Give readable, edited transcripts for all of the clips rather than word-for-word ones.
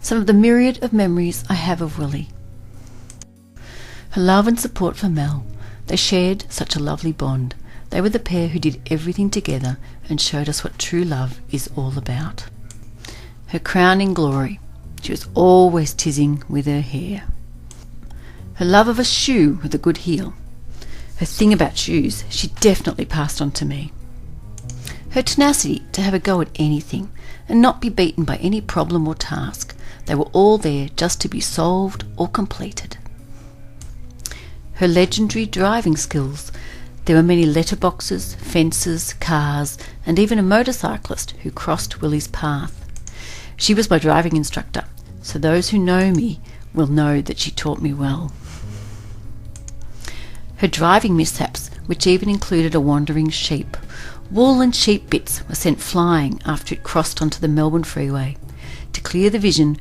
some of the myriad of memories I have of Willie. Her love and support for Mel. They shared such a lovely bond. They were the pair who did everything together and showed us what true love is all about. Her crowning glory. She was always tizzing with her hair. Her love of a shoe with a good heel. Her thing about shoes she definitely passed on to me. Her tenacity to have a go at anything and not be beaten by any problem or task. They were all there just to be solved or completed. Her legendary driving skills. There were many letterboxes, fences, cars, and even a motorcyclist who crossed Willie's path. She was my driving instructor, so those who know me will know that she taught me well. Her driving mishaps, which even included a wandering sheep. Wool and sheep bits were sent flying after it crossed onto the Melbourne freeway. To clear the vision,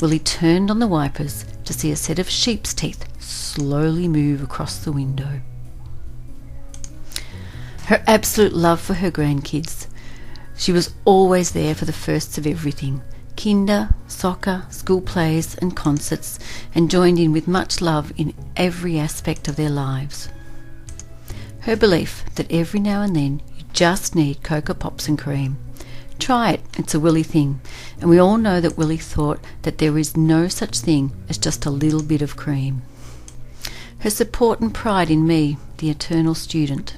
Willie turned on the wipers to see a set of sheep's teeth slowly move across the window. Her absolute love for her grandkids. She was always there for the firsts of everything. Kinder, soccer, school plays and concerts, and joined in with much love in every aspect of their lives. Her belief that every now and then you just need Cocoa Pops and cream. Try it, it's a Willie thing, and we all know that Willie thought that there is no such thing as just a little bit of cream. Her support and pride in me, the eternal student.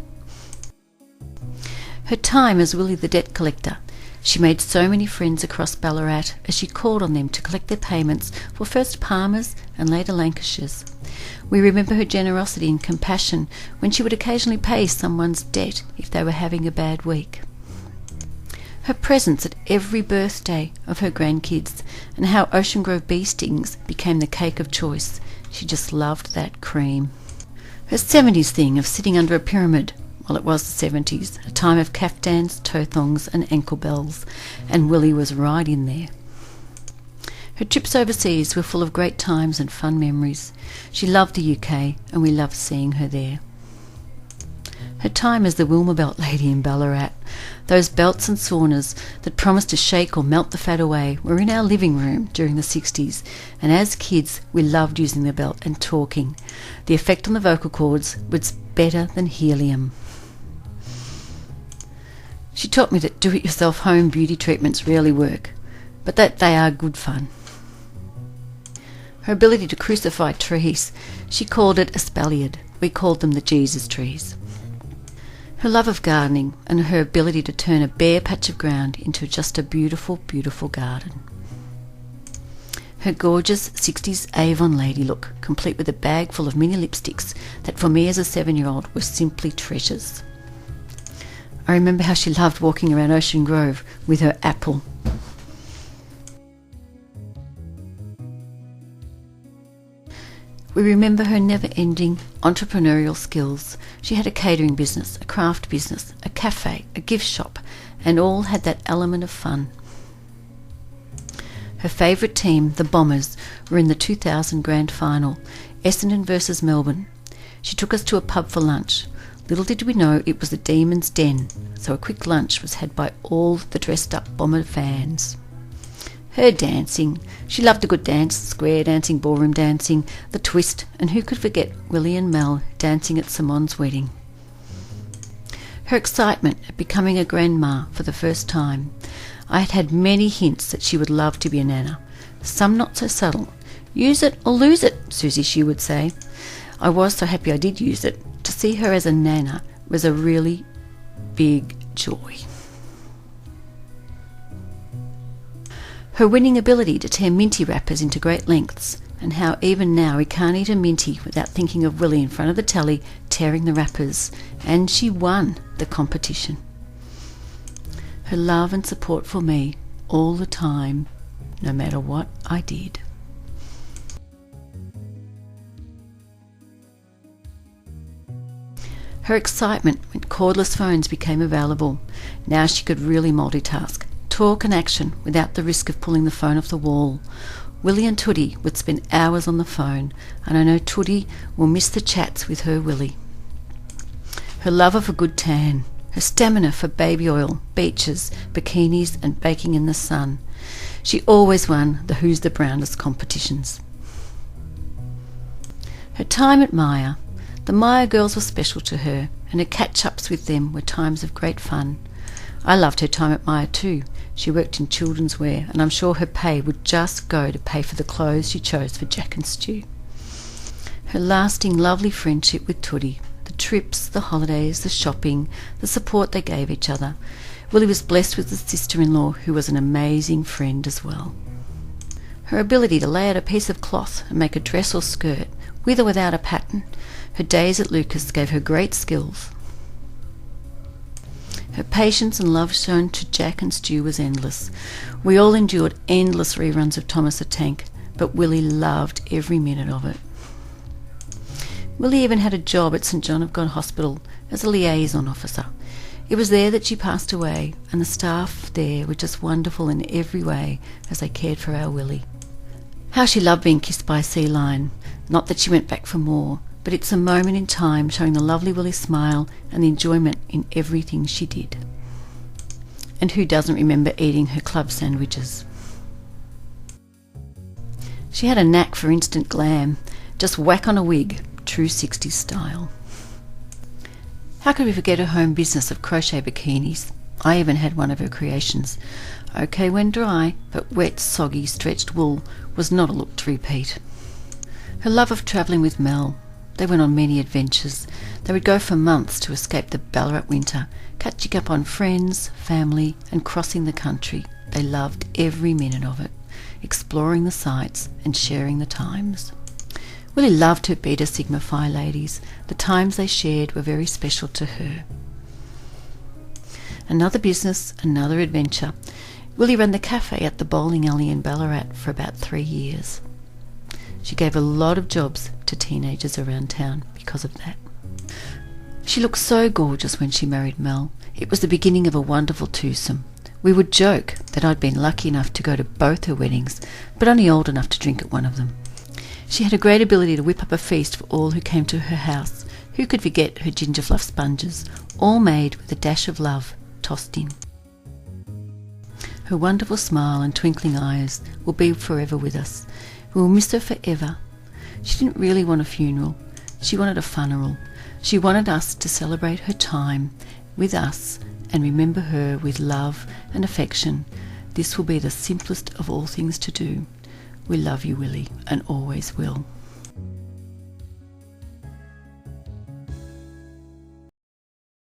Her time as Willie the debt collector. She made so many friends across Ballarat as she called on them to collect their payments for first Palmer's and later Lancashires. We remember her generosity and compassion when she would occasionally pay someone's debt if they were having a bad week. Her presence at every birthday of her grandkids, and how Ocean Grove bee stings became the cake of choice. She just loved that cream. Her 70s thing of sitting under a pyramid. Well, it was the 70s, a time of caftans, toe thongs and ankle bells, and Willie was right in there. Her trips overseas were full of great times and fun memories. She loved the UK, and we loved seeing her there. Her time as the Wilma Belt lady in Ballarat. Those belts and saunas that promised to shake or melt the fat away were in our living room during the 60s, and as kids we loved using the belt and talking. The effect on the vocal cords was better than helium. She taught me that do-it-yourself home beauty treatments rarely work, but that they are good fun. Her ability to crucify trees. She called it espaliad. We called them the Jesus trees. Her love of gardening and her ability to turn a bare patch of ground into just a beautiful, beautiful garden. Her gorgeous 60s Avon lady look, complete with a bag full of mini lipsticks that for me as a 7-year-old were simply treasures. I remember how she loved walking around Ocean Grove with her apple. We remember her never-ending entrepreneurial skills. She had a catering business, a craft business, a cafe, a gift shop, and all had that element of fun. Her favourite team, the Bombers, were in the 2000 Grand Final, Essendon versus Melbourne. She took us to a pub for lunch. Little did we know it was the Demon's Den, so a quick lunch was had by all the dressed-up Bomber fans. Her dancing. She loved a good dance, square dancing, ballroom dancing, the twist, and who could forget Willie and Mel dancing at Simon's wedding. Her excitement at becoming a grandma for the first time. I had had many hints that she would love to be a nana, some not so subtle. Use it or lose it, Susie, she would say. I was so happy I did use it. To see her as a nana was a really big joy. Her winning ability to tear minty wrappers into great lengths, and how even now we can't eat a minty without thinking of Willie in front of the telly tearing the wrappers, and she won the competition. Her love and support for me all the time, no matter what I did. Her excitement when cordless phones became available. Now she could really multitask, talk and action without the risk of pulling the phone off the wall. Willie and Tootie would spend hours on the phone, and I know Tootie will miss the chats with her Willie. Her love of a good tan, her stamina for baby oil, beaches, bikinis and baking in the sun. She always won the Who's the Brownest competitions. Her time at Myer. The Myer girls were special to her, and her catch-ups with them were times of great fun. I loved her time at Myer too. She worked in children's wear, and I'm sure her pay would just go to pay for the clothes she chose for Jack and Stu. Her lasting, lovely friendship with Tootie, the trips, the holidays, the shopping, the support they gave each other. Willie was blessed with a sister-in-law who was an amazing friend as well. Her ability to lay out a piece of cloth and make a dress or skirt, with or without a pattern. Her days at Lucas gave her great skills. Her patience and love shown to Jack and Stu was endless. We all endured endless reruns of Thomas the Tank, but Willie loved every minute of it. Willie even had a job at St John of God Hospital as a liaison officer. It was there that she passed away, and the staff there were just wonderful in every way as they cared for our Willie. How she loved being kissed by a sea lion. Not that she went back for more, but it's a moment in time showing the lovely Willie smile and the enjoyment in everything she did. And who doesn't remember eating her club sandwiches? She had a knack for instant glam. Just whack on a wig, true 60s style. How could we forget her home business of crochet bikinis? I even had one of her creations. Okay when dry, but wet, soggy, stretched wool was not a look to repeat. Her love of travelling with Mel. They went on many adventures. They would go for months to escape the Ballarat winter, catching up on friends, family, and crossing the country. They loved every minute of it, exploring the sights and sharing the times. Willie loved her Beta Sigma Phi ladies. The times they shared were very special to her. Another business, another adventure. Willie ran the cafe at the bowling alley in Ballarat for about 3 years. She gave a lot of jobs to teenagers around town because of that. She looked so gorgeous when she married Mel. It was the beginning of a wonderful twosome. We would joke that I'd been lucky enough to go to both her weddings, but only old enough to drink at one of them. She had a great ability to whip up a feast for all who came to her house. Who could forget her ginger fluff sponges, all made with a dash of love tossed in. Her wonderful smile and twinkling eyes will be forever with us. We will miss her forever. She didn't really want a funeral. She wanted a funeral. She wanted us to celebrate her time with us and remember her with love and affection. This will be the simplest of all things to do. We love you, Willie, and always will.